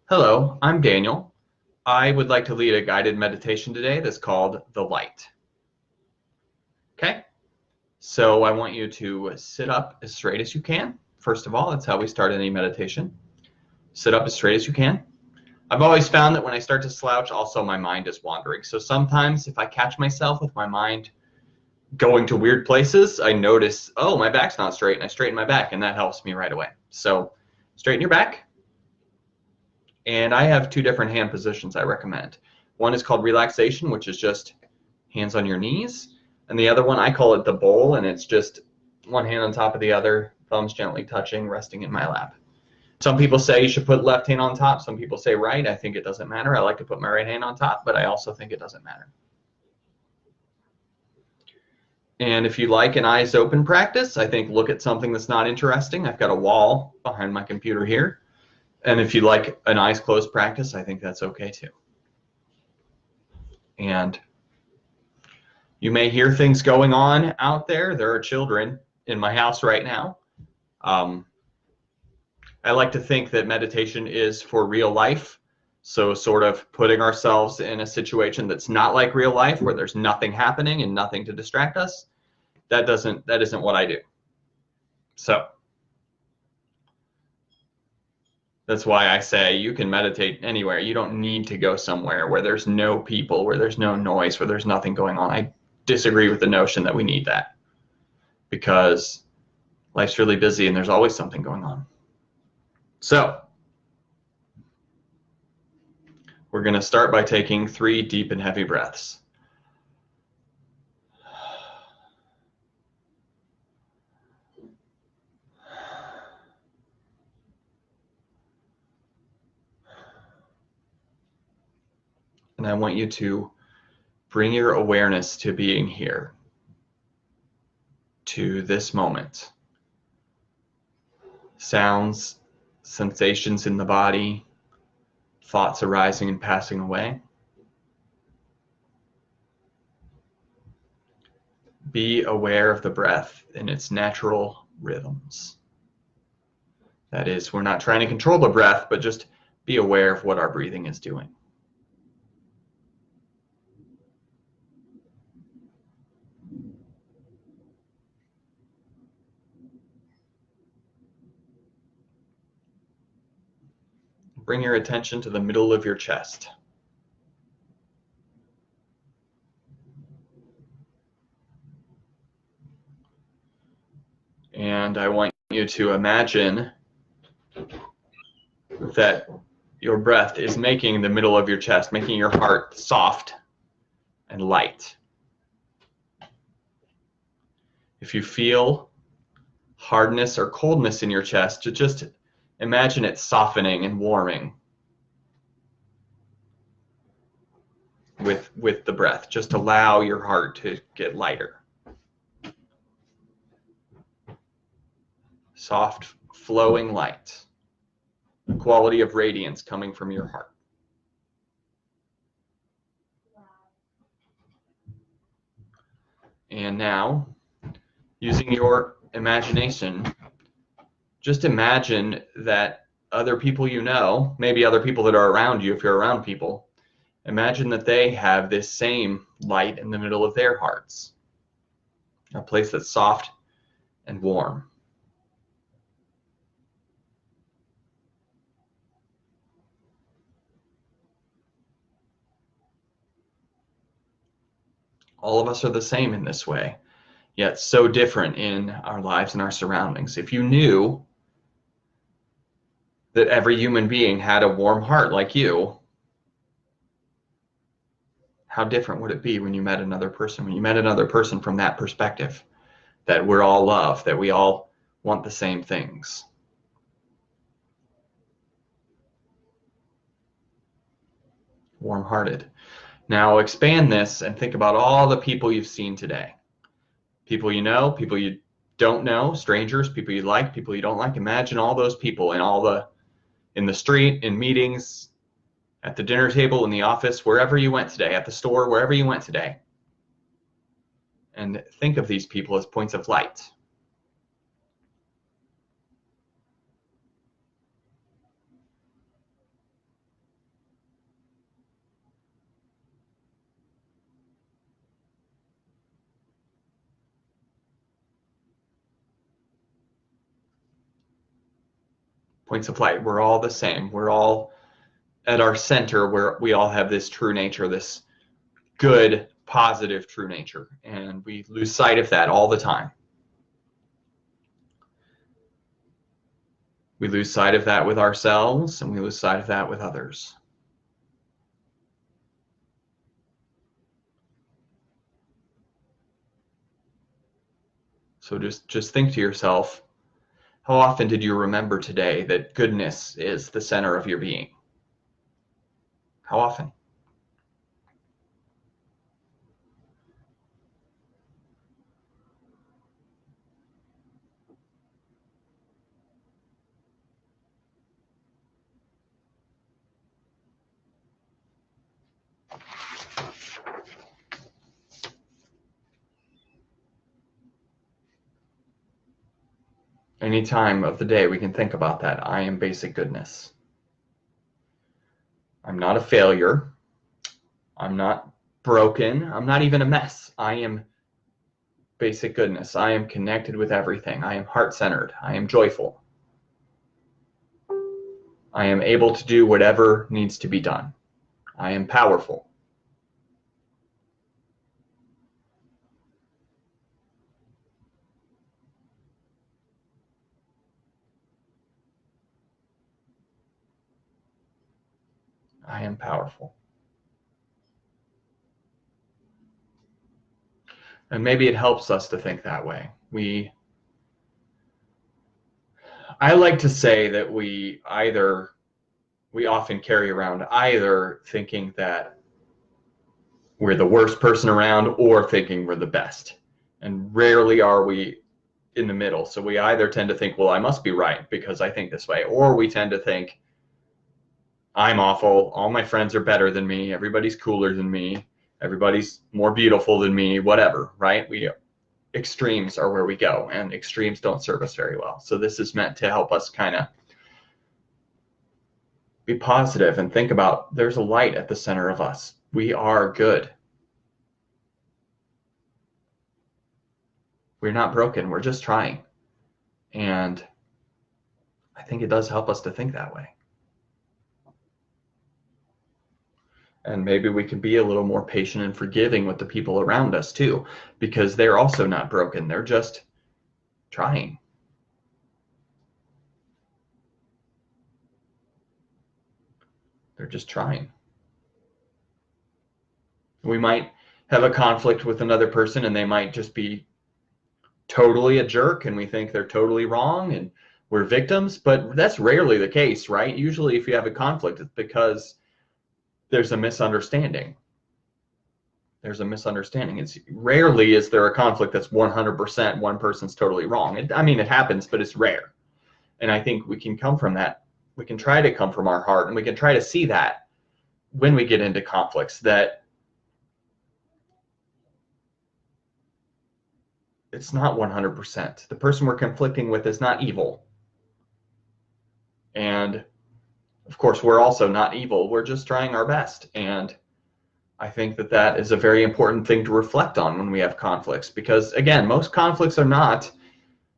Hello, I'm Daniel. I would like to lead a guided meditation today that's called The Light. Okay, so I want you to sit up as straight as you can. First of all, that's how we start any meditation. Sit up as straight as you can. I've always found that when I start to slouch, also my mind is wandering. So sometimes if I catch myself with my mind going to weird places, I notice, oh, my back's not straight, and I straighten my back, and that helps me right away. So straighten your back. And I have two different hand positions I recommend. One is called relaxation, which is just hands on your knees. And the other one, I call it the bowl, and it's just one hand on top of the other, thumbs gently touching, resting in my lap. Some people say you should put left hand on top. Some people say right. I think it doesn't matter. I like to put my right hand on top, but I also think it doesn't matter. And if you like an eyes open practice, I think look at something that's not interesting. I've got a wall behind my computer here. And if you like an eyes closed practice, I think that's okay too. And you may hear things going on out there. There are children in my house right now. I like to think that meditation is for real life. So sort of putting ourselves in a situation that's not like real life, where there's nothing happening and nothing to distract us. That isn't what I do. So that's why I say you can meditate anywhere. You don't need to go somewhere where there's no people, where there's no noise, where there's nothing going on. I disagree with the notion that we need that, because life's really busy and there's always something going on. So we're going to start by taking 3 deep and heavy breaths. And I want you to bring your awareness to being here, to this moment. Sounds, sensations in the body, thoughts arising and passing away. Be aware of the breath in its natural rhythms. That is, we're not trying to control the breath, but just be aware of what our breathing is doing. Bring your attention to the middle of your chest. And I want you to imagine that your breath is making the middle of your chest, making your heart soft and light. If you feel hardness or coldness in your chest, just imagine it softening and warming with the breath. Just allow your heart to get lighter. Soft, flowing light. The quality of radiance coming from your heart. And now, using your imagination, just imagine that other people you know, maybe other people that are around you if you're around people, imagine that they have this same light in the middle of their hearts. A place that's soft and warm. All of us are the same in this way, yet so different in our lives and our surroundings. If you knew that every human being had a warm heart like you, how different would it be when you met another person? When you met another person from that perspective, that we're all love, that we all want the same things. Warm-hearted. Now expand this and think about all the people you've seen today. People you know, people you don't know, strangers, people you like, people you don't like. Imagine all those people in the street, in meetings, at the dinner table, in the office, wherever you went today, at the store, wherever you went today. And think of these people as points of light. Points of light. We're all the same. We're all at our center where we all have this true nature, this good, positive true nature. And we lose sight of that all the time. We lose sight of that with ourselves, and we lose sight of that with others. So just think to yourself, how often did you remember today that goodness is the center of your being? How often? Any time of the day we can think about that. I am basic goodness. I'm not a failure. I'm not broken. I'm not even a mess. I am basic goodness. I am connected with everything. I am heart-centered. I am joyful. I am able to do whatever needs to be done. I am powerful. I am powerful. And maybe it helps us to think that way. I like to say that we often carry around either thinking that we're the worst person around or thinking we're the best. And rarely are we in the middle. So we either tend to think, well, I must be right because I think this way, or we tend to think, I'm awful, all my friends are better than me, everybody's cooler than me, everybody's more beautiful than me, whatever, right? Extremes are where we go, and extremes don't serve us very well. So this is meant to help us kind of be positive and think about there's a light at the center of us. We are good. We're not broken. We're just trying. And I think it does help us to think that way. And maybe we can be a little more patient and forgiving with the people around us too, because they're also not broken. They're just trying. They're just trying. We might have a conflict with another person and they might just be totally a jerk and we think they're totally wrong and we're victims, but that's rarely the case, right? Usually if you have a conflict, it's because there's a misunderstanding. There's a misunderstanding. It's rarely is there a conflict that's 100% one person's totally wrong. I mean, it happens, but it's rare. And I think we can come from that. We can try to come from our heart, and we can try to see that when we get into conflicts, that it's not 100%. The person we're conflicting with is not evil. And of course, we're also not evil. We're just trying our best. And I think that that is a very important thing to reflect on when we have conflicts, because again, most conflicts are not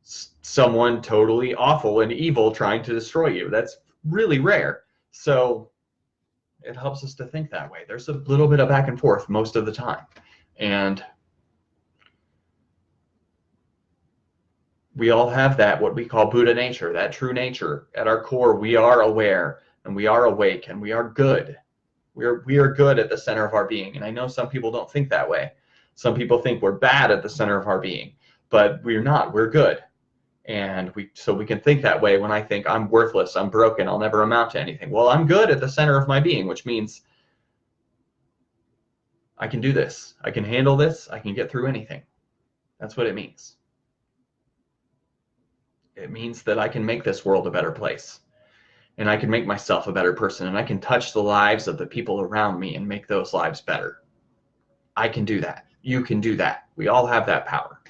someone totally awful and evil trying to destroy you. That's really rare. So it helps us to think that way. There's a little bit of back and forth most of the time. And we all have that, what we call Buddha nature, that true nature. At our core, we are aware and we are awake and we are good. We are good at the center of our being. And I know some people don't think that way. Some people think we're bad at the center of our being, but we're not. We're good. And so we can think that way when I think I'm worthless, I'm broken, I'll never amount to anything. Well, I'm good at the center of my being, which means I can do this. I can handle this. I can get through anything. That's what it means. It means that I can make this world a better place. And I can make myself a better person. And I can touch the lives of the people around me and make those lives better. I can do that. You can do that. We all have that power.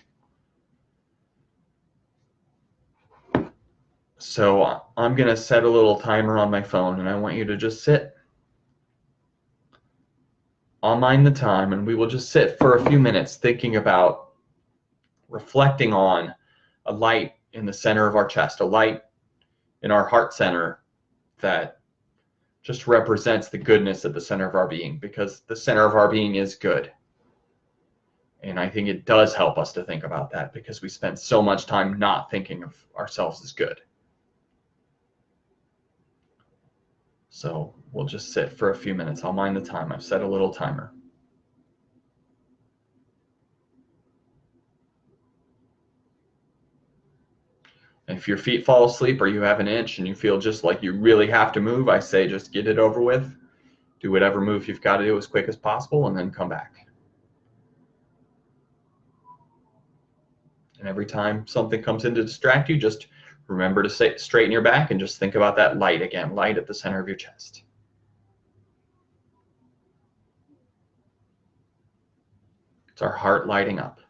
So I'm going to set a little timer on my phone, and I want you to just sit. I'll mind the time, and we will just sit for a few minutes thinking about reflecting on a light in the center of our chest, a light in our heart center that just represents the goodness at the center of our being, because the center of our being is good. And I think it does help us to think about that, because we spend so much time not thinking of ourselves as good. So we'll just sit for a few minutes. I'll mind the time. I've set a little timer. If your feet fall asleep or you have an itch and you feel just like you really have to move, I say just get it over with. Do whatever move you've got to do as quick as possible, and then come back. And every time something comes in to distract you, just remember to straighten your back and just think about that light again, light at the center of your chest. It's our heart lighting up.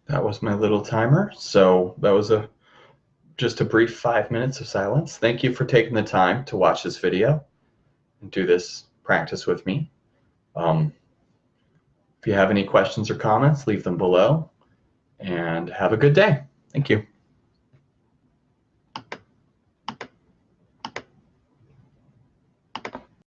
That was my little timer. So that was a just a brief 5 minutes of silence. Thank you for taking the time to watch this video and do this practice with me. If you have any questions or comments, leave them below, and have a good day. Thank you.